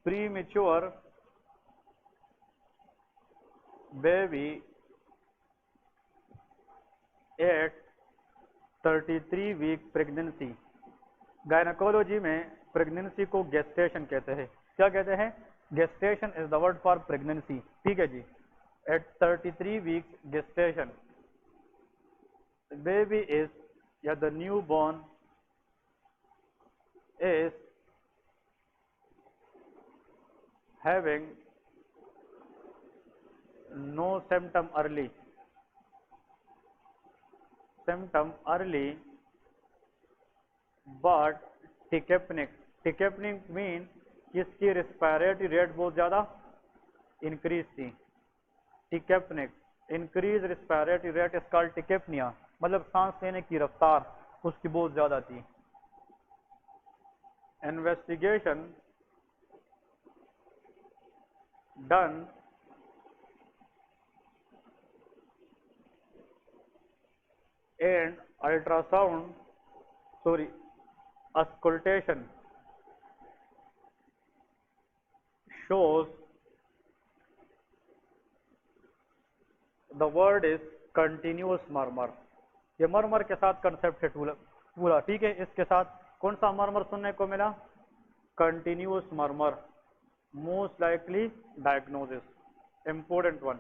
premature baby at 33 week pregnancy. Gynaecology में pregnancy को gestation कहते हैं। क्या कहते हैं? Gestation is the word for pregnancy. ठीक है जी। At 33 weeks gestation baby is या the newborn is having no symptom early but tachypnoeic mean किसकी रेस्पिरेटरी रेट बहुत ज्यादा इंक्रीज थी। Tachypnoeic increase respiratory rate is called tachypnoea, मतलब सांस लेने की रफ्तार उसकी बहुत ज्यादा थी। Investigation done and auscultation shows the word is continuous murmur। ये मरमर के साथ कंसेप्ट है पूरा। ठीक है, इसके साथ कौन सा मरमर सुनने को मिला? Continuous murmur. Most likely diagnosis, important one.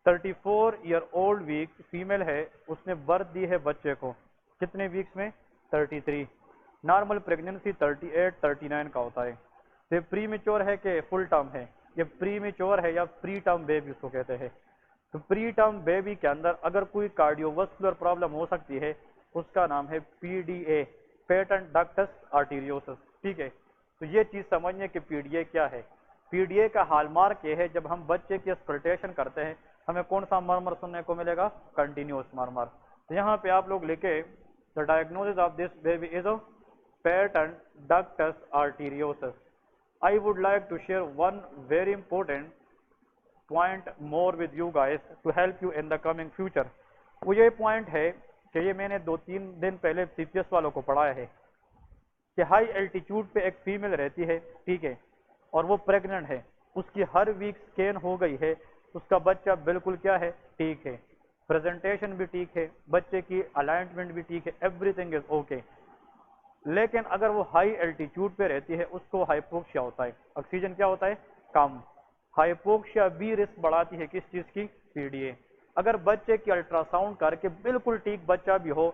34 year old weak female है, उसने बर्थ दी है बच्चे को कितने वीक्स में? 33। नॉर्मल प्रेगनेंसी 38-39 का होता है। ये प्री मेच्योर है कि फुल टर्म है? ये प्री मेच्योर है या प्री टर्म बेबी उसको कहते हैं। तो प्री टर्म बेबी के अंदर अगर कोई कार्डियोवास्कुलर प्रॉब्लम हो सकती है, उसका नाम है पीडीए, पेटेंट डक्टस आर्टीरियोसिस। ठीक है, तो ये चीज समझने कि पीडीए क्या है। पीडीए का हॉलमार्क ये है, जब हम बच्चे की स्कल्टेशन करते हैं हमें कौन सा मरमर सुनने को मिलेगा? Continuous murmur. तो यहाँ पे आप लोग लिखे the diagnosis of this baby is a patent ductus arteriosus. I would like to share one very important point more with you guys to help you in the coming future. वो ये point है कि ये मैंने 2-3 दिन पहले CPS वालों को पढ़ाया है कि हाई एल्टीट्यूड पे एक फीमेल रहती है, ठीक है, और वो प्रेग्नेंट है, उसकी हर वीक स्कैन हो गई है, उसका बच्चा बिल्कुल क्या है? ठीक है, प्रेजेंटेशन भी ठीक है, बच्चे की अलाइनमेंट भी ठीक है, एवरीथिंग इज ओके। लेकिन अगर वो हाई एल्टीट्यूड पे रहती है उसको हाइपोक्सिया होता है। ऑक्सीजन क्या होता है? कम। हाइपोक्सिया भी रिस्क बढ़ाती है किस चीज की? पीडीए। अगर बच्चे की अल्ट्रासाउंड करके बिल्कुल ठीक बच्चा भी हो,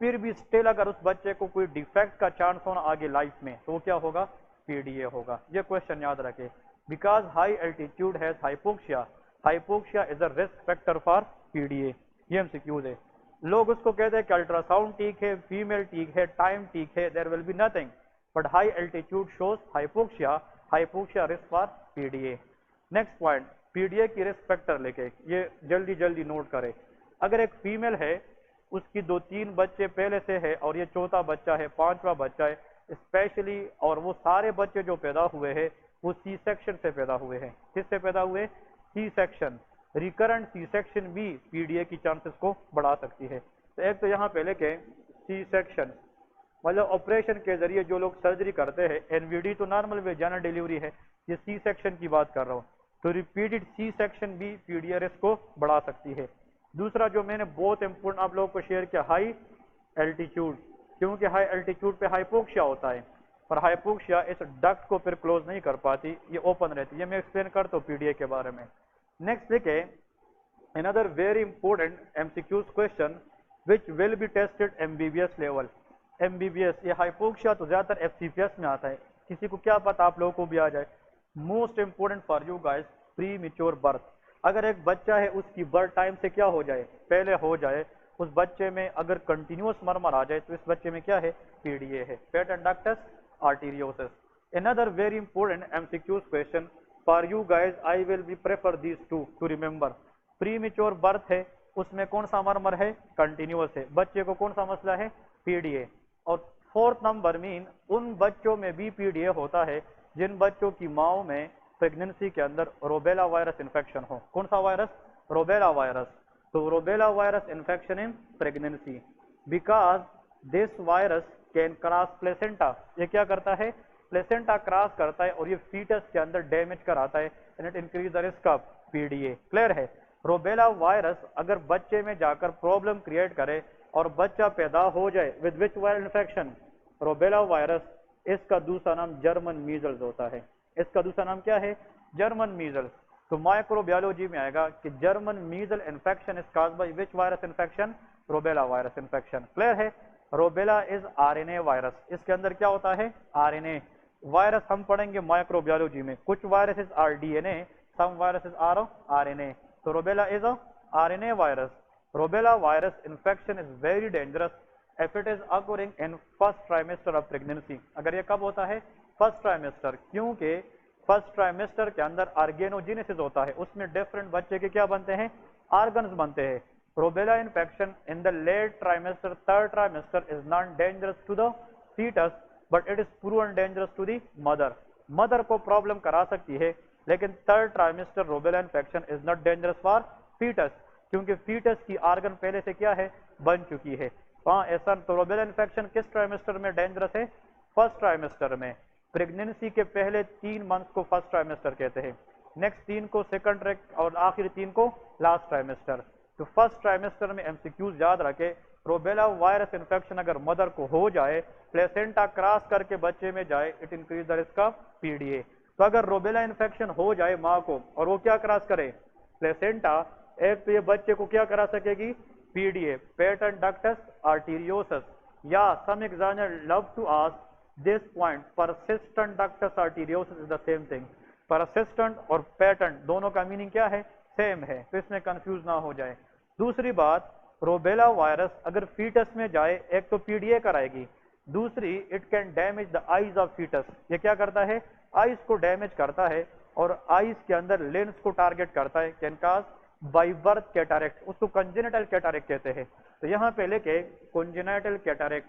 फिर भी स्टिल अगर उस बच्चे को कोई डिफेक्ट का चांस होना आगे लाइफ में, तो क्या होगा? पीडीए होगा। ये क्वेश्चन याद रखें। Because high altitude has hypoxia, hypoxia is a risk factor for PDA. ये एमसीक्यूज है। लोग उसको कहते हैं कि अल्ट्रासाउंड ठीक है, फीमेल ठीक है, टाइम ठीक है, there will be nothing, but high altitude shows hypoxia, hypoxia risk for PDA. Next point, PDA की रिस्क फैक्टर लेके ये जल्दी जल्दी नोट करें। अगर एक फीमेल है, उसकी 2-3 बच्चे पहले से है और ये चौथा बच्चा है, 5वां बच्चा है स्पेशली, और वो सारे बच्चे जो पैदा हुए हैं वो सी सेक्शन से पैदा हुए हैं। किससे पैदा हुए? C section. Recurrent C section भी पीडीए की चांसेस को बढ़ा सकती है। तो एक तो यहाँ पहले के सी सेक्शन मतलब ऑपरेशन के जरिए जो लोग सर्जरी करते हैं, एनवीडी तो नॉर्मल वेजाइनल डिलीवरी है, ये सी सेक्शन की बात कर रहा हूँ, तो रिपीटेड सी सेक्शन भी पीडीए रिस्क को बढ़ा सकती है। दूसरा जो मैंने बहुत इंपोर्टेंट आप लोगों को शेयर किया, हाई एल्टीट्यूड, क्योंकि हाई एल्टीट्यूड पे हाइपोक्सिया होता है और हाइपोक्सिया इस डक्ट को फिर क्लोज नहीं कर पाती, ये ओपन रहती है। ये मैं एक्सप्लेन करता हूँ पीडीए के बारे में। नेक्स्ट देखे another very important MCQs question which will be tested MBBS level। MBBS ये हाइपोक्सिया तो ज्यादातर FCPS में आता है, किसी को क्या पता आप लोगों को भी आ जाए। Most important for you guys, pre mature birth. अगर एक बच्चा है उसकी बर्थ टाइम से क्या हो जाए? पहले हो जाए, उस बच्चे में अगर कंटिन्यूअस मरमर आ जाए तो इस बच्चे में क्या है? पीडीए है, patent ductus arteriosus. Another very important MCQs question for you guys, I will be prefer these two to remember। Pre mature birth है, उसमें कौन सा मरमर है? कंटिन्यूअस है। बच्चे को कौन सा मसला है? पीडीए। और 4th नंबर मीन उन बच्चों में भी पीडीए होता है जिन बच्चों की माओ में प्रेगनेंसी के अंदर रोबेला वायरस इन्फेक्शन हो। कौन सा वायरस? Rubella virus. तो rubella virus infection in pregnancy, because this virus can cross placenta. ये क्या करता है? प्लेसेंटा क्रॉस करता है और ये फीटस के अंदर डैमेज कराता है and it increase the risk of PDA. Clear है? रोबेला वायरस अगर बच्चे में जाकर प्रॉब्लम क्रिएट करे और बच्चा पैदा हो जाए with which viral infection? Rubella virus, इसका दूसरा नाम जर्मन मीजल्स होता है। इसका दूसरा नाम क्या है? German measles. तो माइक्रोबायोलॉजी में आएगा कि German measles infection is caused by which virus infection? Rubella virus infection. Clear है? Rubella is RNA virus. इसके अंदर क्या होता है? आरएनए वायरस हम पढ़ेंगे माइक्रोबायोलॉजी में। कुछ viruses are DNA, some viruses are RNA. तो rubella is a RNA virus. Rubella virus infection is very dangerous if it is occurring in first trimester of pregnancy। अगर ये कब होता है? फर्स्ट ट्राइमेस्टर, क्योंकि फर्स्ट ट्राइमेस्टर के अंदर organogenesis होता है, उसमें डिफरेंट बच्चे के क्या बनते हैं? ऑर्गन्स बनते हैं। Rubella infection in the late trimester, third trimester is not dangerous to the foetus but it is proven dangerous to the mother. Mother को प्रॉब्लम करा सकती है, लेकिन third trimester rubella infection is not dangerous for foetus, क्योंकि foetus की organ पहले से क्या है? बन चुकी है। हाँ ऐसा। तो रोबेला इन्फेक्शन किस ट्राइमेस्टर में डेंजरस है? फर्स्ट ट्राइमेस्टर में। प्रेगनेंसी के पहले 3 मंथ्स को फर्स्ट ट्राइमेस्टर कहते हैं, नेक्स्ट 3 को सेकंड और आखिरी 3 को लास्ट ट्राइमेस्टर। तो फर्स्ट ट्राइमेस्टर में एमसीक्यूज याद रखे, रोबेला वायरस इन्फेक्शन अगर मदर को हो जाए, प्लेसेंटा क्रॉस करके बच्चे में जाए, it increase the risk of PDA. तो अगर रोबेला इन्फेक्शन हो जाए माँ को और वो क्या क्रॉस करे? प्लेसेंटा, एक तो ये बच्चे को क्या करा सकेगी? PDA, patent ductus arteriosus. या some examiner love to ask this point, persistent ductus arteriosus is the same thing. Persistent और पैटर्न दोनों का मीनिंग क्या है? सेम है, तो इसमें कंफ्यूज ना हो जाए। दूसरी बात, रोबेला वायरस अगर फीटस में जाए, एक तो पीडीए कराएगी, दूसरी it can damage the eyes of foetus. ये क्या करता है? आईज को डैमेज करता है और आईज के अंदर लेंस को टारगेट करता है। Can cause by birth cataract, उसको कंजेनिटल कैटारेक्ट कहते हैं। तो यहाँ पे लेके congenital cataract,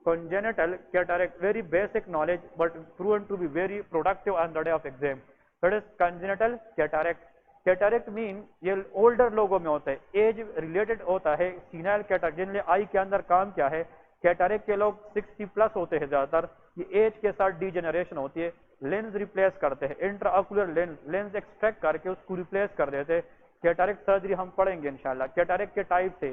congenital cataract, very basic knowledge but proven to be very productive on the day of exam. That is congenital cataract. Cataract mean ये older लोगों में होता है, एज रिलेटेड होता है। सीनाइल कैटारेक्ट, जिनने आई के अंदर काम किया है, कैटारेक्ट के लोग 60 प्लस होते हैं ज्यादातर। ये एज के साथ डीजेनरेशन होती है, लेंस रिप्लेस करते हैं, इंट्राऑक्यूलर लेंस एक्सट्रैक्ट करके उसको रिप्लेस कर देते हैं। कैटारेक्ट सर्जरी हम पढ़ेंगे इंशाल्लाह। कैटारेक्ट के टाइप से,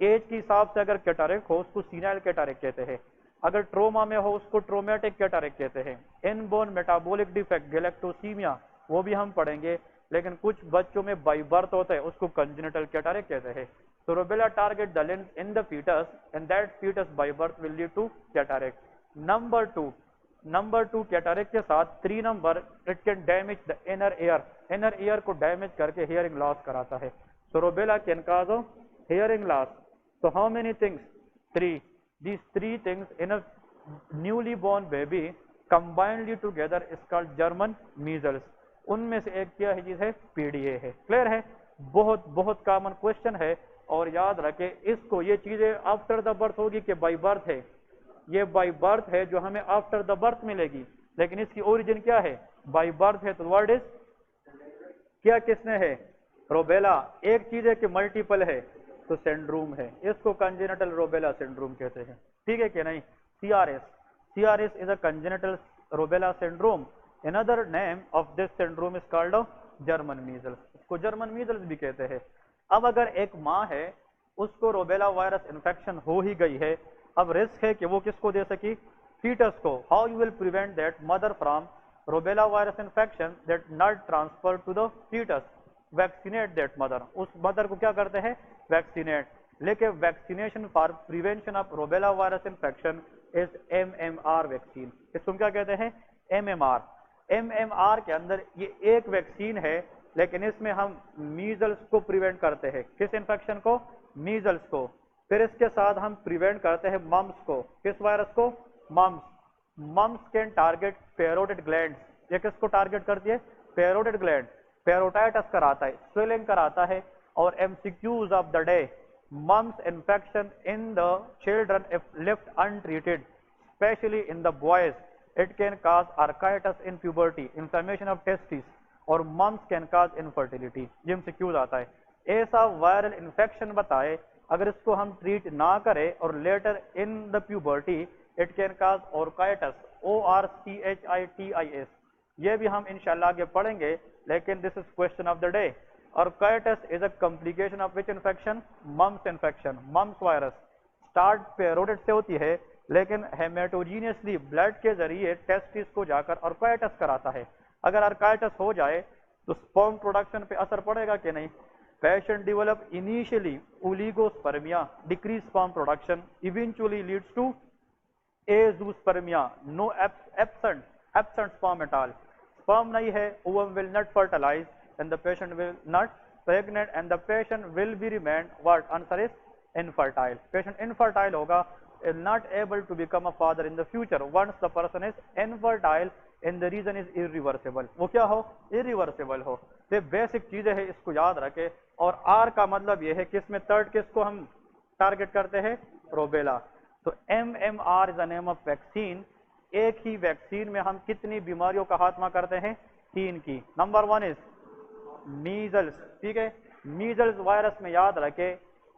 एज के हिसाब से अगर कैटारेक्ट हो उसको सीनाइल कैटारेक्ट कहते हैं, अगर ट्रोमा में हो उसको ट्रोमेटिक कैटारेक्ट कहते हैं। इनबोर्न मेटाबॉलिक डिफेक्ट, गैलेक्टोसीमिया, वो भी हम पढ़ेंगे। लेकिन कुछ बच्चों में बाई बर्थ होता है, उसको कंजेनिटल कैटारेक्ट कहते हैं। तो rubella target the lens in the foetus and that foetus by birth will lead to cataract. Number 2 cataract के साथ 3 number, it can damage the inner ear. Inner ear को damage करके हियरिंग लॉस कराता है। So rubella can cause hearing loss. So how many things? 3. These 3 things in a newly born baby combinedly together is called German measles. उनमें से एक क्या है चीज है? पीडीए है। क्लियर है? बहुत बहुत कॉमन क्वेश्चन है और याद रखे इसको। ये चीजें आफ्टर द बर्थ होगी कि बाई बर्थ है? ये बाई बर्थ है जो हमें आफ्टर द बर्थ मिलेगी, लेकिन इसकी ओरिजिन क्या है? बाई बर्थ है। तो वर्ड इज क्या, किसने है? रोबेला। एक चीज है कि मल्टीपल है तो सिंड्रोम है, इसको कंजेनिटल रोबेला सिंड्रोम कहते हैं। ठीक है कि नहीं? CRS is a congenital rubella syndrome. Another name of this syndrome is called German measles. इसको जर्मन मीजल्स भी कहते हैं। अब अगर एक माँ है, उसको रोबेला वायरस इन्फेक्शन हो ही गई है, अब रिस्क है कि वो किसको दे सकी? फीटस को। How you will prevent that mother from rubella virus infection that not transfer to the fetus? Vaccinate that mother. उस मदर को क्या करते हैं? वैक्सीनेट। लेकिन vaccination for prevention of rubella virus infection is MMR vaccine. इसको क्या कहते हैं? MMR। MMR के अंदर ये एक वैक्सीन है, लेकिन इसमें हम मीजल्स को प्रिवेंट करते हैं। किस इन्फेक्शन को? मीजल्स को। फिर इसके साथ हम प्रिवेंट करते हैं मम्स को। किस वायरस को? Mumps can target parotid glands. ये किसको टारगेट करती है? Parotid gland. पैरोटाइटिस कराता है, स्वेलिंग कराता है। और MCQs of the day, mumps infection in the children if left untreated, specially in the boys, it can cause orchitis in puberty, inflammation of testis, और मम्स कैन कॉज इनफर्टिलिटी। ये MCQs आता है। ऐसा viral infection बताए, अगर इसको हम treat ना करें और later in the puberty, it can cause orchitis, ORCHITIS, ये भी हम इंशाल्लाह आगे पढ़ेंगे, लेकिन this is question of the day. Orchitis is a complication of which infection? Mumps infection, mumps virus. Start parotid से होती है, लेकिन हेमेटोजीनियसली ब्लड के जरिए टेस्टिस को जाकर ऑर्काइटिस कराता है। अगर ऑर्काइटिस हो जाए तो स्पर्म प्रोडक्शन पे असर पड़ेगा कि नहीं? Patient develop initially oligospermia, decrease sperm production, eventually leads to azoospermia, no absent sperm at all. Sperm नहीं है, ovum will not fertilize and the patient will not pregnant and the patient will be remain what? Answer is infertile. Patient infertile होगा, is not able to become a father in the future once the person is infertile and the reason is irreversible. वो क्या हो? irreversible हो। ये basic चीजें हैं, इसको याद रखे। और आर का मतलब ये है कि इसमें थर्ड किसको हम टारगेट करते हैं? रोबेला। तो MMR is the name of vaccine. एक ही वैक्सीन में हम कितनी बीमारियों का खात्मा करते हैं? 3 की। नंबर 1 इज मीजल्स, ठीक है। मीजल्स वायरस में याद रखे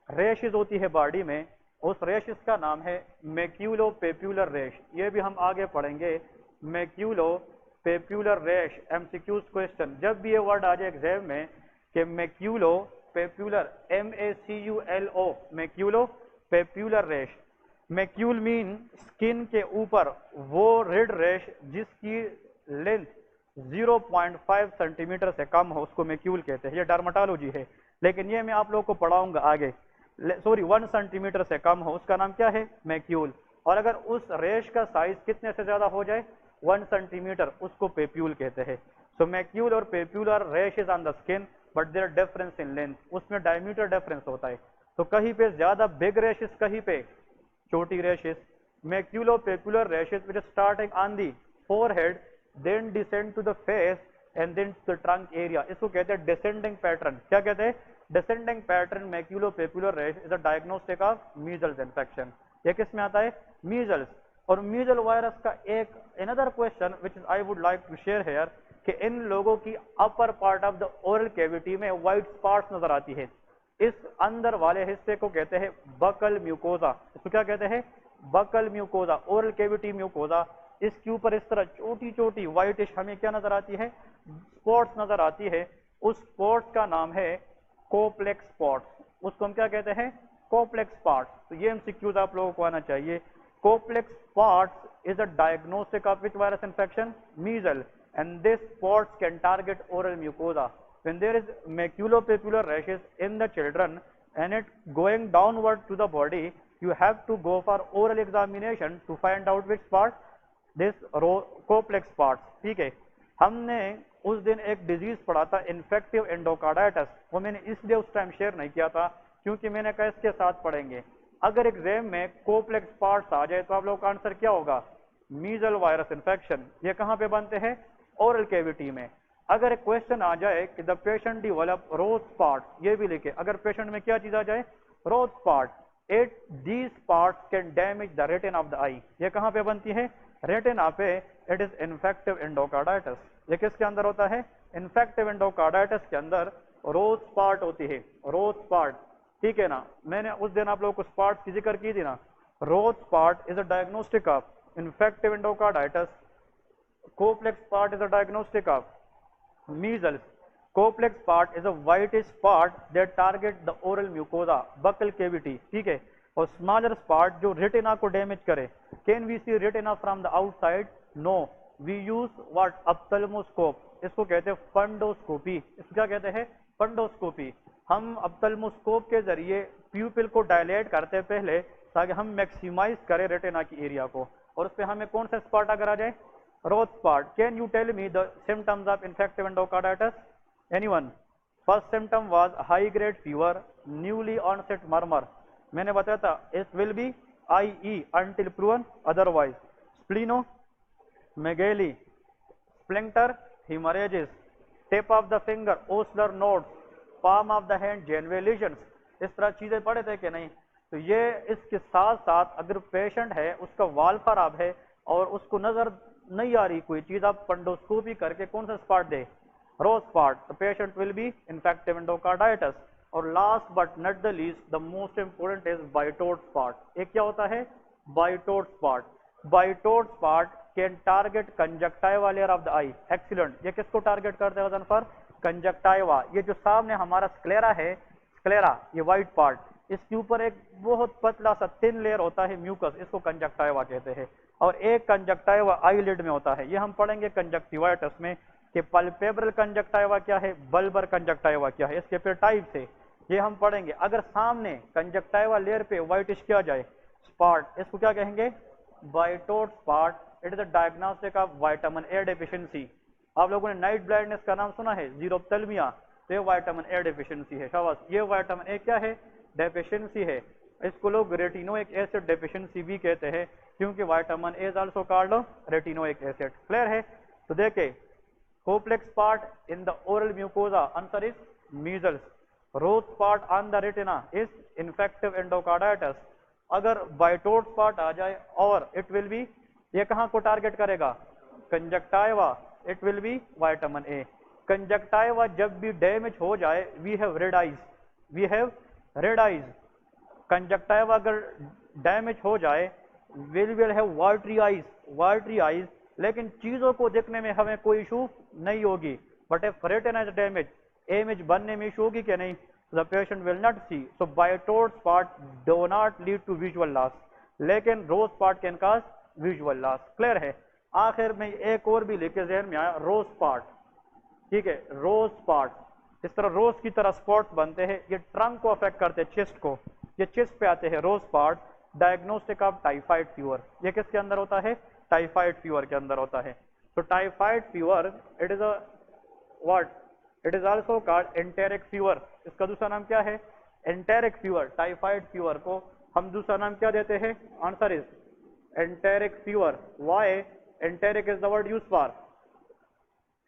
रेशेस होती है बॉडी में, उस रेशेस का नाम है मैक्यूलोपेप्यूलर रेश। ये भी हम आगे पढ़ेंगे, मैक्यूलोपेप्यूलर रेश। एमसीक्यूज क्वेश्चन, जब भी ये वर्ड आ जाए एग्जाम में कि मैक्यूलोपेप्यूलर, MACULO, मैक्यूलोपेप्यूलर रेश। मैक्यूल मीन स्किन के ऊपर वो रेड रेश जिसकी लेंथ 0.5 सेंटीमीटर से कम हो, उसको मैक्यूल कहते हैं। ये डर्मेटोलॉजी है, लेकिन ये मैं आप लोगों को पढ़ाऊंगा आगे। सॉरी, 1 सेंटीमीटर से कम हो, उसका नाम क्या है? मैक्यूल। और अगर उस रेश का साइज कितने से ज्यादा हो जाए? 1 सेंटीमीटर, उसको पेप्यूल कहते हैं। सो मैक्यूल और papular rashes on the skin, but there difference in length, उसमें डायमीटर डिफरेंस होता है। तो कहीं पे ज्यादा बिग रेशेस, कहीं पे छोटी rashes. Maculopapular rashes which starting on the forehead, then descend to the face and then to the trunk area, इसको कहते हैं डिसेंडिंग पैटर्न। क्या कहते हैं? डिसेंडिंग पैटर्न मैक्यूलोपेप्यूलर रेश is a diagnostic of measles infection. ये किस में आता है? मीजल्स। और मीजल वायरस का एक another question which I would like to share here, कि इन लोगों की upper part of the oral cavity में व्हाइट स्पॉट्स नजर आती है। इस अंदर वाले हिस्से को कहते हैं बकल म्यूकोजा। इसको क्या कहते हैं? Buccal mucosa, oral cavity mucosa. इसके ऊपर इस तरह छोटी छोटी व्हाइटिश हमें क्या नजर आती है? स्पॉट्स नजर आती है। उस स्पॉट्स का नाम है कोप्लेक्स स्पॉट्स। उसको हम क्या कहते हैं? Koplik spots. तो ये एमसीक्यूज आप लोगों को आना चाहिए। Koplik spots is a diagnostic of which virus infection? Measle. And this spots can target oral mucosa. When there is maculopapular rashes in the children and it going downward to the body, you have to go for oral examination to find out which part? This complex parts, ठीक है। हमने उस दिन एक disease पढ़ा था infective endocarditis, वो मैंने इसलिए उस टाइम शेयर नहीं किया था क्योंकि मैंने कहा इसके साथ पढ़ेंगे। अगर एग्जाम में कोप्लेक्स पार्ट्स आ जाए तो आप लोगों का आंसर क्या होगा? मीजल वायरस इन्फेक्शन। ये कहाँ पे बनते हैं? ओरल कैविटी में। अगर एक क्वेश्चन आ जाए कि the patient develop rose spot, ये भी लिखे। अगर पेशेंट में क्या चीज आ जाए? Rose spot. It these spots can damage the retina of the eye. ये कहाँ पे बनती है? रेटिना पे। It is infective endocarditis. ये किसके अंदर होता है? इन्फेक्टिव एंडोकार्डाइटिस के अंदर रोज स्पॉट होती है। रोज स्पॉट, ठीक है ना। मैंने उस दिन आप लोगों को स्पॉट की जिक्र की थी ना। Rose spot is a diagnostic of infective endocarditis. Koplik spot is a diagnostic of measles. Complex part is a whitish spot that target the oral mucosa, buccal cavity, ठीक है। और smaller spot जो retina को damage करे। Can we see retina from the outside? No. We use what? Ophthalmoscope. इसको कहते हैं fundoscopy. इसको क्या कहते हैं? फंडोस्कोपी। हम ऑप्थेल्मोस्कोप के जरिए प्यूपिल को डायलेट करते हैं पहले, ताकि हम मैक्सिमाइज करें रेटिना की एरिया को। और उस पर हमें कौन सा स्पॉट अगर आ जाए? Roth spot. Can you tell me the symptoms of infective endocarditis? Anyone? First symptom was high grade fever, newly onset murmur. मैंने बताया था it will be IE until proven otherwise. Splenomegaly, sphincter hemorrhages, tip of the finger, osseous nodes, palm of the hand, Janeway lesions. इस तरह चीजें पढ़े थे कि नहीं? तो ये इसके साथ साथ अगर पेशेंट है उसका वाल खराब है और उसको नजर नहीं आ रही कोई चीज, आप पंडोस्कोपी करके कौन सा स्पॉट दे? Rose spot. The patient will be infective endocarditis. और last but not the least, the most important is Bitot spot. एक क्या होता है? Bitot spot. Bitot spot can target conjunctiva layer of the eye. Excellent, ये किसको target करते हैं वजन पर? कंजक्टाइवा। ये जो सामने हमारा स्क्लेरा है, स्क्लेरा ये व्हाइट पार्ट, इसके ऊपर एक बहुत पतला सा थिन लेयर होता है म्यूकस, इसको कंजक्टाइवा कहते हैं। और एक कंजक्टाइवा आईलिड में होता है, ये हम पढ़ेंगे कंजक्टिवाइटिस में कि पल्पेब्रल कंजक्टाइवा क्या है, बल्बर कंजक्टाइवा क्या है, इसके फिर टाइप से ये हम पढ़ेंगे। अगर सामने कंजक्टाइवा लेयर पे व्हाइटिश किया जाए स्पॉट, इसको क्या कहेंगे? Bitot spot. It is the diagnostic of vitamin A deficiency. आप लोगों ने नाइट ब्लाइंडनेस का नाम सुना है, जीरोप्थेल्मिया, तो ये विटामिन ए डेफिशिएंसी है। शाबाश, ये विटामिन ए क्या है? डेफिशिएंसी है। इसको लोग रेटिनोइक एसिड डेफिशिएंसी भी कहते हैं, क्योंकि vitamin A is also called retinoic acid. Clear है? तो देखे, complex part in the oral mucosa, answer is measles. Rose spot on the retina is infective endocarditis. अगर वाइटोट स्पॉट आ जाए और इट विल बी, ये कहाँ को टारगेट करेगा? Conjunctiva, it will be vitamin A. Conjunctiva जब भी डैमेज हो जाए, we have red eyes, we have red eyes. Conjunctiva अगर डैमेज हो जाए, will have watery eyes, watery eyes, लेकिन चीजों को देखने में हमें कोई इशू नहीं होगी। But if retina is damage, image बनने में इशू होगी कि नहीं? The patient will not see. So Bitot spot do not lead to visual loss, लेकिन rose spot can cause visual loss. Clear है? आखिर में एक और भी लेके जहन में आया, रोज स्पॉट। ठीक है, रोज स्पॉट, इस तरह रोज की तरह स्पॉट्स बनते हैं, ये ट्रंक को अफेक्ट करते हैं, चेस्ट को, ये चेस्ट पे आते हैं rose spot. Diagnostic of typhoid fever, ये किसके अंदर होता है? टाइफाइड फीवर के अंदर होता है। तो typhoid fever, it is a what? It is also called enteric fever. इसका दूसरा नाम क्या है? Enteric fever. टाइफाइड फीवर को हम दूसरा नाम क्या देते हैं? Answer is enteric fever. Why? Enteric is the word use for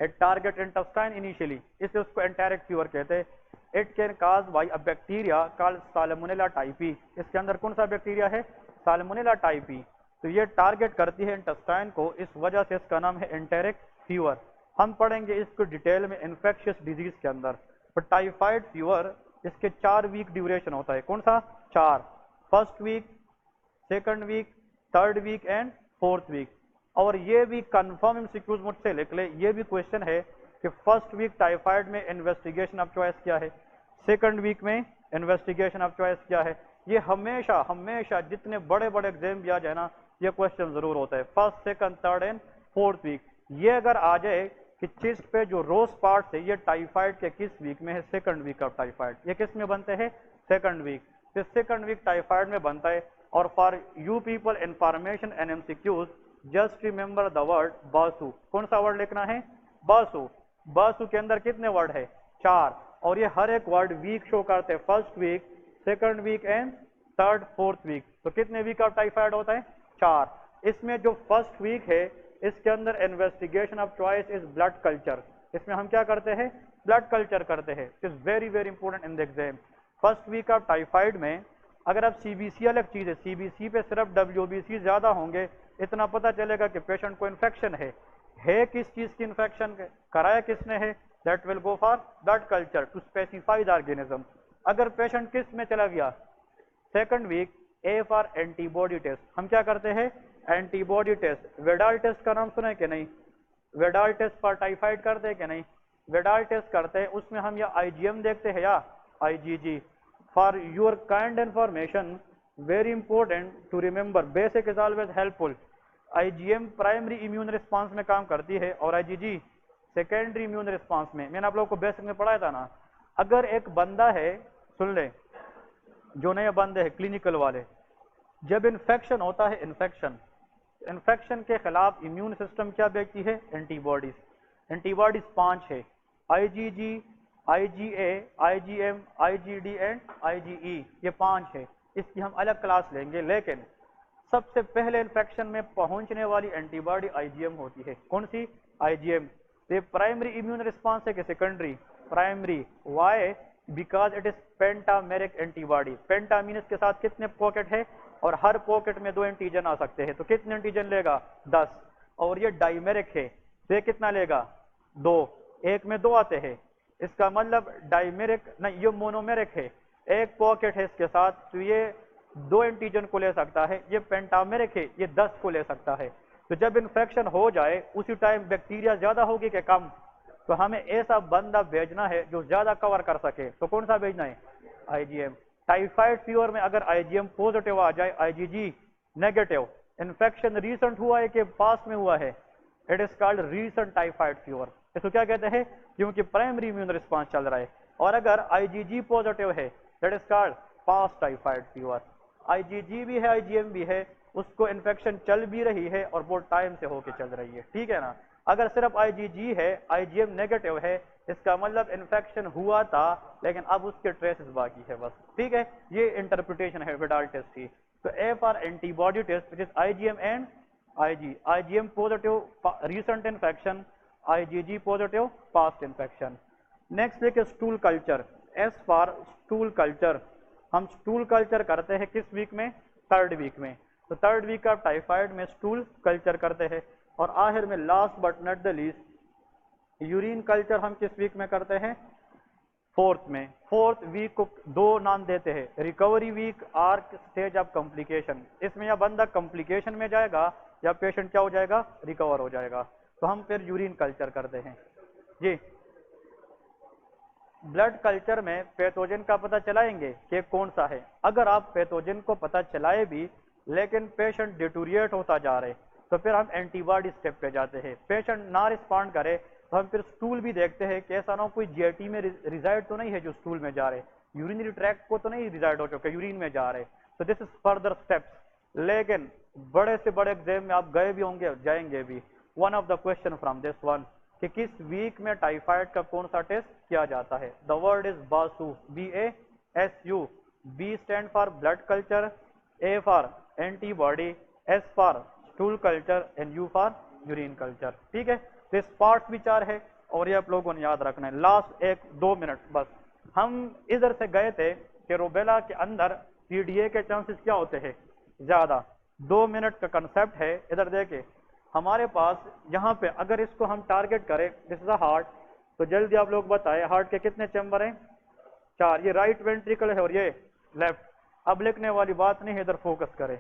it target intestine initially, इसलिए उसको एंटेरिक फीवर कहते हैं। It can cause by a bacteria called salmonella Taipei. इसके अंदर कौन सा बैक्टीरिया है? Salmonella Taipei. तो ये टारगेट करती है इंटेस्टाइन को, इस वजह से इसका नाम है एंटेरिक फीवर। हम पढ़ेंगे इसको डिटेल में इन्फेक्शियस डिजीज के अंदर। पर टाइफाइड फीवर, इसके 4 वीक ड्यूरेशन होता है। कौन सा? 4। First week, second week, third week and fourth week. और ये भी कंफर्म एमसीक्यूज मुझसे लिख ले, ये भी क्वेश्चन है कि फर्स्ट वीक टाइफाइड में इन्वेस्टिगेशन ऑफ चॉइस क्या है, सेकंड वीक में इन्वेस्टिगेशन ऑफ चॉइस क्या है। ये हमेशा हमेशा जितने बड़े बड़े एग्जाम भी आ जाए ना, ये क्वेश्चन जरूर होता है, first, second, third and fourth week. ये अगर आ जाए कि चेस्ट पे जो रोज पार्ट है, ये टाइफाइड के किस वीक में है? Second week of typhoid. ये किस में बनते हैं? Second week. तो सेकंड वीक टाइफाइड में बनता है। और for you people information and MCQs, just remember the word BASU. कौन सा वर्ड लिखना है? बासु। बासु के अंदर कितने वर्ड है? 4। और ये हर एक वर्ड वीक शो करते हैं, first week, second week and third, fourth week. तो कितने वीक ऑफ टाइफाइड होता है? 4। इसमें जो फर्स्ट वीक है, इसके अंदर investigation of choice is blood culture. इसमें हम क्या करते हैं? ब्लड कल्चर करते हैं। Is very very important in the exam. First week of typhoid में अगर आप सीबीसी अलग चीज है, सीबीसी पे सिर्फ डब्ल्यूबीसी ज्यादा होंगे, इतना पता चलेगा कि पेशेंट को इन्फेक्शन है किस चीज की इन्फेक्शन, कराया किसने है, that will go for blood culture to specify the organism. अगर पेशेंट किस में चला गया? Second week, a for antibody test. हम क्या करते हैं? Antibody test. वेडाल टेस्ट का नाम सुना है कि नहीं? वेडाल टेस्ट फॉर टाइफाइड करते हैं कि नहीं? वेडाल टेस्ट करते हैं, उसमें हम या आईजीएम देखते हैं या IgG. For your kind information, very important to remember, basic is always helpful. IgM primary immune response में काम करती है और आईजीजी सेकेंडरी इम्यून रिस्पांस में। मैंने आप लोगों को बेसिक में पढ़ाया था ना। अगर एक बंदा है, सुन ले, जो नए बंदे हैं क्लिनिकल वाले, जब इन्फेक्शन होता है, इन्फेक्शन के खिलाफ इम्यून सिस्टम क्या देखती है? एंटीबॉडीज। एंटीबॉडीज 5 है, IgG, IgA, IgM, IgD and IgE. ये 5 है। इसकी हम अलग क्लास लेंगे, लेकिन सबसे पहले इन्फेक्शन में पहुंचने वाली एंटीबॉडी आईजीएम होती है। कौन सी? आईजीएम। ये प्राइमरी इम्यून रिस्पांस है कि secondary? Primary. Why? Because it is pentameric antibody. Penta means के साथ कितने पॉकेट है? और हर पॉकेट में 2 एंटीजन आ सकते हैं। तो कितने एंटीजन लेगा? 10। और ये डाइमेरिक है, तो ये कितना लेगा? 2। एक में 2 आते हैं, इसका मतलब डाइमेरिक नहीं, ये मोनोमेरिक है, एक पॉकेट है इसके साथ, तो ये 2 एंटीजन को ले सकता है। ये पेंटामेरिक है, ये 10 को ले सकता है। तो जब इन्फेक्शन हो जाए उसी टाइम बैक्टीरिया ज्यादा होगी कि कम, तो हमें ऐसा बंदा भेजना है जो ज्यादा कवर कर सके। तो कौन सा भेजना है? आईजीएम। टाइफाइड फीवर में अगर आईजीएम पॉजिटिव आ जाए, आईजीजी नेगेटिव, इन्फेक्शन रीसेंट हुआ है कि पास्ट में हुआ है, it is called recent typhoid fever. इसको क्या कहते हैं? क्योंकि प्राइमरी इम्यून रिस्पांस चल रहा है। और अगर आईजीजी पॉजिटिव है, that is called past typhoid fever. IgG भी है, आईजीएम भी है, उसको इन्फेक्शन चल भी रही है और बहुत टाइम से होके चल रही है, ठीक है ना। अगर सिर्फ आईजीजी है, आईजीएम नेगेटिव है, इसका मतलब इन्फेक्शन हुआ था लेकिन अब उसके ट्रेसेस बाकी है बस, ठीक है। ये इंटरप्रिटेशन है विडाल टेस्ट की। तो A for antibody test which is IgM and Ig, IgM positive recent infection, IgG positive past infection. Next देखिए stool culture, S for stool culture. हम स्टूल कल्चर करते हैं किस वीक में? 3rd वीक में। तो 3rd वीक ऑफ टाइफाइड में stool culture करते हैं। और आखिर में last but not the least urine culture हम किस वीक में करते हैं? 4th में। 4th वीक को 2 नाम देते हैं, रिकवरी वीक और स्टेज ऑफ कॉम्प्लिकेशन। इसमें या बंदा कॉम्प्लिकेशन में जाएगा या पेशेंट क्या हो जाएगा? रिकवर हो जाएगा। तो हम फिर यूरिन कल्चर करते हैं जी। ब्लड कल्चर में पैथोजन का पता चलाएंगे कि कौन सा है। अगर आप पैथोजन को पता चलाए भी लेकिन पेशेंट डिटोरिएट होता जा रहे, तो फिर हम एंटीबॉडी स्टेप पे जाते हैं। पेशेंट ना रिस्पॉन्ड करे तो हम फिर स्टूल भी देखते हैं कि ऐसा ना हो कोई जीआईटी में रिजाइड तो नहीं है जो स्टूल में जा रहे, यूरिनरी ट्रैक्ट को तो नहीं रिजाइड हो चुके, यूरिन में जा रहे। तो दिस इज फर्दर स्टेप्स। लेकिन बड़े से बड़े एग्जाम में आप गए भी होंगे, जाएंगे भी, one of the question from this one कि किस वीक में टाइफाइड का कौन सा टेस्ट किया जाता है। The word is Basu, BASU। B stand for blood culture, A for antibody, S for stool culture and U for urine culture, ठीक है। तो इस पार्ट विचार है और ये आप लोगों ने याद रखना है। लास्ट 1-2 मिनट बस। हम इधर से गए थे कि रूबेला के अंदर PDA के चांसेस क्या होते हैं? ज्यादा। 2 मिनट का कंसेप्ट है। इधर देखे हमारे पास यहाँ पे अगर इसको हम टारगेट करें, दिस इज अ हार्ट, तो जल्दी आप लोग बताएं हार्ट के कितने चैम्बर हैं? 4। ये राइट वेंट्रिकल है और ये लेफ्ट। अब लिखने वाली बात नहीं है, इधर फोकस करें।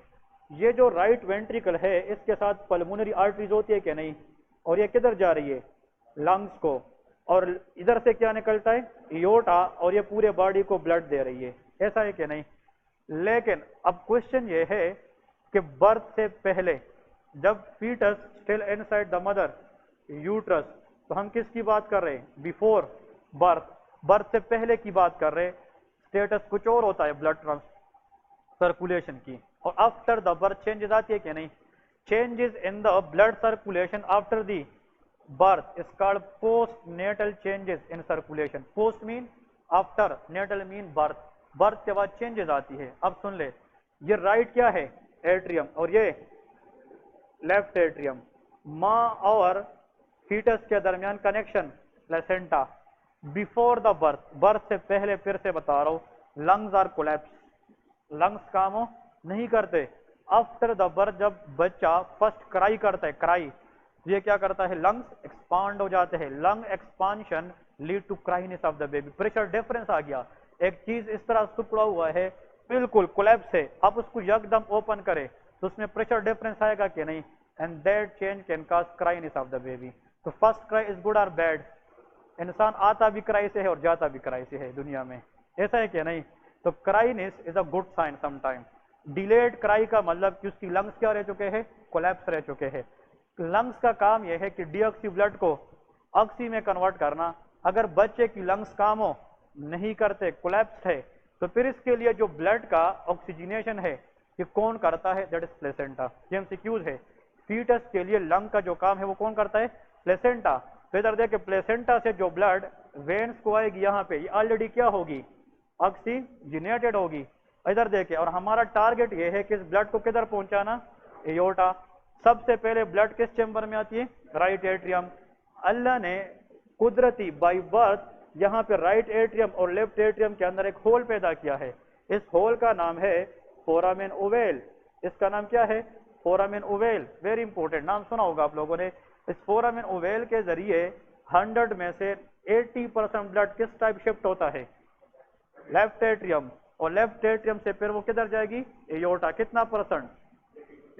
ये जो राइट वेंट्रिकल है इसके साथ पल्मोनरी आर्टरीज होती है कि नहीं? और ये किधर जा रही है? लंग्स को। और इधर से क्या निकलता है? एओर्टा। और ये पूरे बॉडी को ब्लड दे रही है, ऐसा है कि नहीं? लेकिन अब क्वेश्चन ये है कि बर्थ से पहले जब foetus still inside the mother uterus, तो हम किसकी बात कर रहे हैं? बिफोर बर्थ, बर्थ से पहले की बात कर रहे हैं। स्टेटस कुछ और होता है ब्लड ट्रांस सर्कुलेशन की। और आफ्टर द बर्थ चेंजेस आती है कि नहीं? Changes in the blood circulation after the birth is called post natal changes in circulation. Post mean after, natal mean birth. Birth के बाद चेंजेस आती है। अब सुन ले, ये राइट क्या है? एट्रियम। और ये लेफ्ट एट्रियम। माँ और फीटस के दरमियान connection placenta. Before the birth, birth से पहले, फिर से बता रहा हूं, लंग्स आर कोलैप्स, लंग्स काम नहीं करते। आफ्टर द बर्थ जब बच्चा फर्स्ट क्राई करता है, क्राई, ये क्या करता है? लंग्स एक्सपांड हो जाते हैं। Lung expansion lead to cryness of the baby. Pressure difference आ गया। एक चीज इस तरह सुपड़ा हुआ है, बिल्कुल कोलैप्स है, अब उसको एकदम ओपन करे तो उसमें प्रेशर डिफरेंस आएगा कि नहीं? And that change can cause cryness of the baby. तो फर्स्ट क्राई इज गुड और बैड? इंसान आता भी क्राई से है और जाता भी क्राई से है दुनिया में, ऐसा है कि नहीं? तो cryness is a good sign sometime. Delayed cry का मतलब कि उसकी लंग्स क्या रह चुके हैं? कोलैप्स रह चुके हैं। लंग्स का काम यह है कि डीऑक्सी ब्लड को ऑक्सी में कन्वर्ट करना। अगर बच्चे की लंग्स काम हो नहीं करते, कोलैप्स है, तो फिर इसके लिए जो ब्लड का ऑक्सीजनेशन है ये कौन करता है? That is placenta. ये एमसीक्यूज है। फीटस के लिए लंग का जो काम है वो कौन करता है? प्लेसेंटा। तो इधर देखे प्लेसेंटा से जो ब्लड वेन्स को आएगी यहाँ पे, ये ऑलरेडी क्या होगी? ऑक्सीजनेटेड होगी। इधर देखे, और हमारा टारगेट ये है कि इस ब्लड को किधर पहुंचाना? एओर्टा। सबसे पहले ब्लड किस चेंबर में आती है? Right atrium. अल्लाह ने कुदरती बाय बर्थ यहाँ पे राइट एट्रियम और लेफ्ट एट्रियम के अंदर एक होल पैदा किया है। इस होल का नाम है फोरामेन ओवेल। इसका नाम क्या है? Foramen ovale. वेरी इंपॉर्टेंट नाम सुना होगा आप लोगों ने। इस फोरामेन ओवेल के जरिए 100 में से 80% ब्लड किस टाइप शिफ्ट होता है? Left atrium. और लेफ्ट एट्रियम से फिर वो किधर जाएगी? एओर्टा। कितना परसेंट?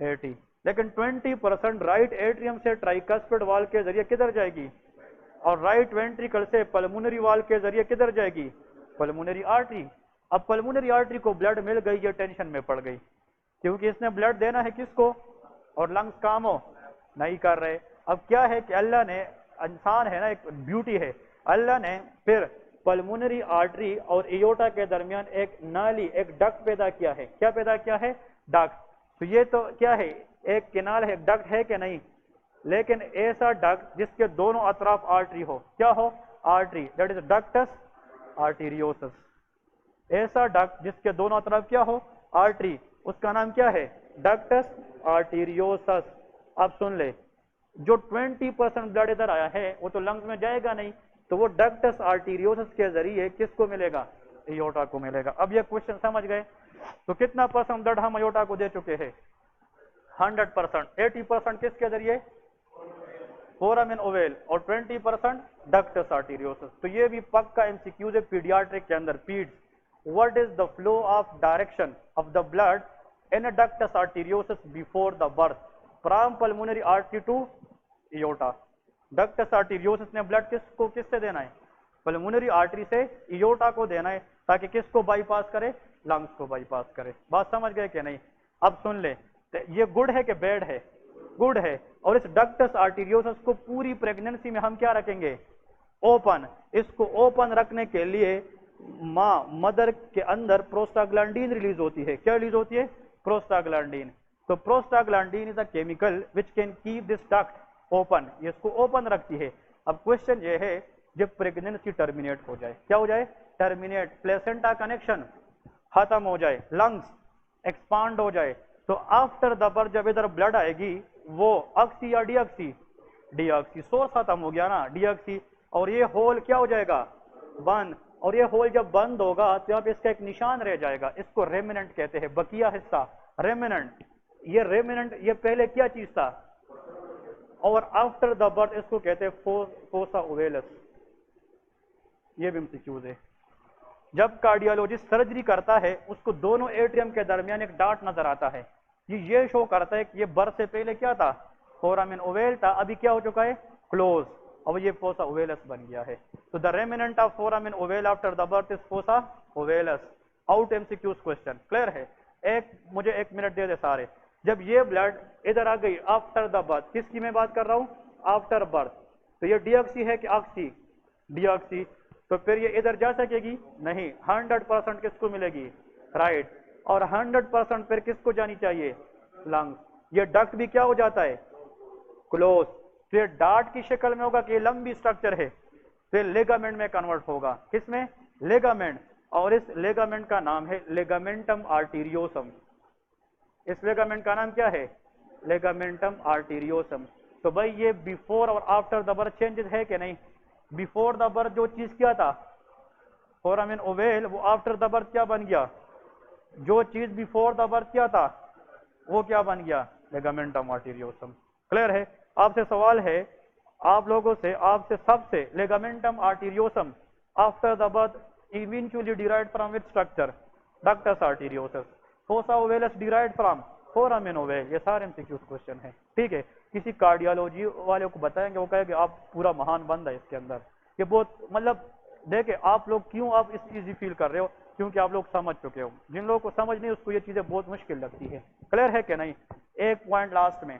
80। लेकिन 20% राइट एट्रियम से ट्राइकस्पिड वाल के जरिए किधर जाएगी, और राइट वेंट्रिकल से पल्मोनरी वाल के जरिए किधर जाएगी, पल्मोनरी आर्टरी। अब पल्मोनरी आर्टरी को ब्लड मिल गई, ये टेंशन में पड़ गई, क्योंकि इसने ब्लड देना है किसको, और लंग्स काम हो नहीं कर रहे। अब क्या है कि अल्लाह ने, इंसान है ना, एक ब्यूटी है, अल्लाह ने फिर पल्मोनरी आर्टरी और एयोर्टा के दरमियान एक नाली, एक डक्ट पैदा किया है। क्या पैदा किया है, डक्ट। तो ये तो क्या है, एक केनाल है, डक्ट है कि नहीं, लेकिन ऐसा डक्ट जिसके दोनों अतराफ आर्टरी हो, क्या हो, आर्टरी, दैट इज डक्टस आर्टीरियोसस। ऐसा डक्ट जिसके दोनों अतराफ क्या हो, आर्टरी, उसका नाम क्या है, डक्टस आर्टीरियोसस। अब सुन ले, जो 20% ब्लड इधर आया है वो तो लंग्स में जाएगा नहीं, तो वो डक्टस आर्टीरियोसस के जरिए किसको मिलेगा, एयोर्टा को मिलेगा। अब ये क्वेश्चन समझ गए। तो कितना परसेंट ब्लड हम एयोर्टा को दे चुके हैं, 100%। 80% किसके जरिए, फोरामिन ओवेल, और 20% डक्टस आर्टीरियोसस। तो ये भी पक्का एमसीक्यूज है पीडियाट्रिक के अंदर, paeds. What is the flow of direction of the blood in ductus arteriosus before the birth, from pulmonary artery to aorta. Ductus arteriosus ने ब्लड किसको, किससे देना है, पल्मोनरी आर्टरी से एयोर्टा को देना है, ताकि किसको बाईपास करे, लंग्स को बाईपास करे। बात समझ गए कि नहीं। अब सुन ले, ये गुड है कि बैड है, गुड है। और इस डक्टस आर्टीरियोसस को पूरी प्रेगनेंसी में हम क्या रखेंगे, ओपन। इसको ओपन रखने के लिए मदर के अंदर प्रोस्टाग्लैंडीन रिलीज होती है। क्या रिलीज होती है, प्रोस्टाग्लैंडीन। तो prostaglandin is a chemical which can keep this duct open, ये इसको ओपन रखती है। अब क्वेश्चन ये है, जब प्रेगनेंसी टर्मिनेट हो जाए, क्या हो जाए, टर्मिनेट, प्लेसेंटा कनेक्शन खत्म हो जाए, लंग्स एक्सपांड हो जाए, तो आफ्टर द बर्थ जब इधर ब्लड आएगी, वो ऑक्सी या डीऑक्सी, डीऑक्सी, सोर्स खत्म हो गया ना, डीऑक्सी, और ये होल क्या हो जाएगा, बंद। और ये होल जब बंद होगा तो यहाँ पे इसका एक निशान रह जाएगा, इसको रेमिनेंट कहते हैं, बकिया हिस्सा, रेमिनेंट। ये रेमिनेंट, ये पहले क्या चीज था, और आफ्टर द बर्थ इसको कहते हैं फोसा ओवेलस। ये भी एमसीक्यूज है। जब कार्डियोलॉजिस्ट सर्जरी करता है, उसको दोनों एट्रियम के दरमियान एक डार्ट नजर आता है, ये शो करता है कि ये बर्थ से पहले क्या था, फोरामिन ओवेल था, अभी क्या हो चुका है, क्लोज, अब ये फोसा ओवेलस बन गया है। तो the remnant of foramen ovale after the birth is fossa ovalis. Out MCQs question, clear है। मुझे 1 मिनट दे दे सारे। जब ये ब्लड इधर आ गई आफ्टर द बर्थ, किसकी मैं बात कर रहा हूं, आफ्टर बर्थ, तो ये डीऑक्सी है कि ऑक्सी, डीऑक्सी, तो फिर ये इधर जा सकेगी नहीं, 100% किसको मिलेगी, राइट, और 100% फिर किसको जानी चाहिए, लंग्स। ये डक्ट भी क्या हो जाता है, क्लोज, फिर डार्ट की शक्ल में होगा कि ये लंबी स्ट्रक्चर है, फिर लेगामेंट में कन्वर्ट होगा, किसमें, लेगामेंट, और इस लेगामेंट का नाम है लेगामेंटम आर्टीरियोसम। इस लेगामेंट का नाम क्या है, लेगामेंटम आर्टीरियोसम। तो भाई ये बिफोर और आफ्टर द बर्थ चेंजेस है कि नहीं, बिफोर द बर्थ जो चीज क्या था, फोरामिन ओवेल, वो आफ्टर द बर्थ क्या बन गया, जो चीज बिफोर द बर्थ क्या था, वो क्या बन गया, लेगामेंटम आर्टीरियोसम। क्लियर है। आपसे सवाल है, आप लोगों से, आपसे सबसे, ligamentum arteriosum after the birth eventually derived from which structure, ductus arteriosus. Fossa ovalis derived from foramen ovale. ये सारे एमसीक्यू क्वेश्चन है, ठीक है। किसी कार्डियोलॉजी वाले को बताएंगे, वो कहेंगे आप पूरा महान बंदा है इसके अंदर। ये बहुत, मतलब देखे आप लोग क्यों आप इस इजी फील कर रहे हो, क्योंकि आप लोग समझ चुके हो। जिन लोगों को समझ नहीं, उसको ये चीजें बहुत मुश्किल लगती है। क्लियर है कि नहीं। एक पॉइंट लास्ट में,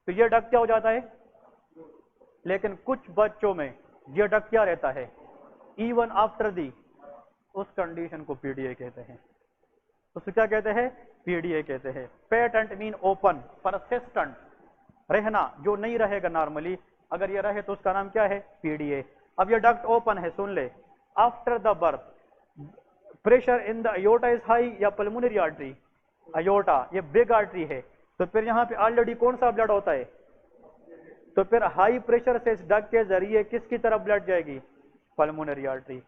तो ये डक क्या हो जाता है, लेकिन कुछ बच्चों में ये डक क्या रहता है, इवन आफ्टर दी, उस कंडीशन को पीडीए कहते हैं। उसको क्या कहते हैं, पीडीए कहते हैं। पेटेंट मीन ओपन, परसिस्टेंट, रहना, जो नहीं रहेगा नॉर्मली, अगर ये रहे तो उसका नाम क्या है, पीडीए। अब ये डक्ट ओपन है, सुन ले, after the birth pressure in the aorta is high या पल्मोनरी आर्टरी, अयोर्टा ये बिग आर्टरी है, तो फिर यहाँ पे ऑलरेडी कौन सा ब्लड होता है, तो फिर हाई प्रेशर से इस डक के जरिए किसकी तरफ ब्लड जाएगी, पल्मोनरी आर्टरी।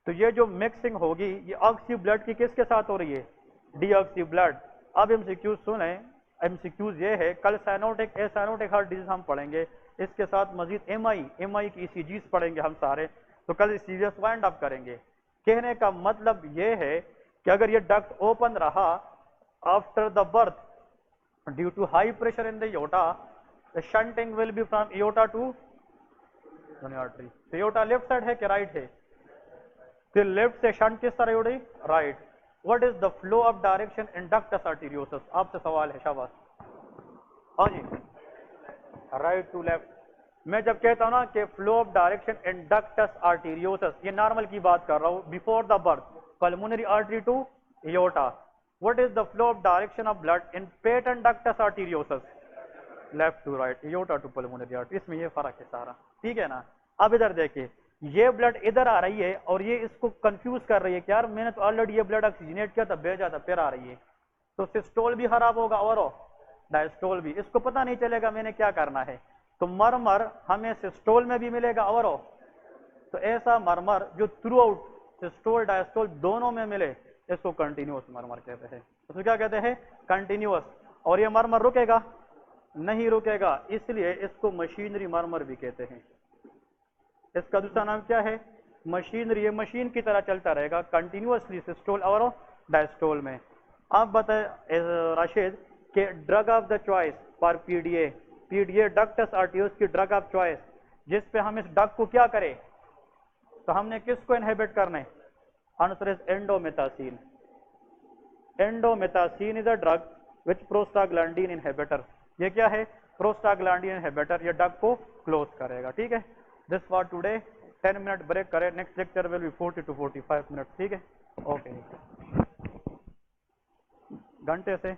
तो ये जो मिक्सिंग होगी, ये ऑक्सी ब्लड की किसके साथ हो रही है, डीऑक्सी ब्लड। अब एमसीक्यूज सुने, एमसीक्यूज ये है, कल साइनोटिक एसाइनोटिक हार्ट डिजीज हम पढ़ेंगे, इसके साथ मजीद एमआई की ईसीजीज पढ़ेंगे हम सारे, तो कल सीरियस वाइंड अप करेंगे। कहने का मतलब ये है कि अगर ये डक्ट ओपन रहा after the birth, due to high pressure in the aorta the shunting will be from aorta to coronary artery. तो एओर्टा लेफ्ट साइड है कि राइट है? फिर लेफ्ट से शंट किस तरह हो रही? Right. What is the flow of direction in ductus arteriosus? आपसे सवाल है, शाबाश। हाँ जी, राइट टू लेफ्ट। मैं जब कहता हूं ना कि flow of direction in ductus arteriosus, ये नॉर्मल की बात कर रहा हूं, before the birth pulmonary artery to aorta. What is the flow of direction of blood in patent ductus arteriosus? Left to right, aorta to pulmonary artery. इसमें ये फर्क है सारा, ठीक है ना? अब इधर देखिए, ये ब्लड इधर आ रही है और ये इसको कंफ्यूज कर रही है कि यार मैंने तो ऑलरेडी ये ब्लड ऑक्सीजनेट किया था, भेजा था, फिर आ रही है। तो सिस्टोल भी खराब होगा और डायस्टोल भी। इसको पता नहीं चलेगा मैंने क्या करना है। तो मरमर हमें सिस्टोल में भी मिलेगा और तो ऐसा मरमर जो थ्रू आउट सिस्टोल डायस्टोल दोनों में मिले, इसको कंटिन्यूअस मरमर कहते हैं। इसको क्या कहते हैं? कंटिन्यूअस। और ये मरमर रुकेगा नहीं? रुकेगा, इसलिए इसको मशीनरी मरमर भी कहते हैं। इसका दूसरा नाम क्या है? मशीनरी। ये मशीन की तरह चलता रहेगा कंटिन्यूअसली सिस्टोल और डायस्टोल में। आप बताए राशिद कि drug of the choice for PDA, PDA ductus arteriosus की ड्रग ऑफ चॉइस, जिस पे हम इस ड्रग को क्या करें, तो हमने किसको इनहिबिट करना है? Answer is indomethacin. Indomethacin is a drug which prostaglandin inhibitor. ये क्या है? Prostaglandin inhibitor. ये ड्रग को क्लोज करेगा, ठीक है? This for today. 10 minute break करें, next lecture will be 40 to 45 minute, ठीक है? ओके, घंटे से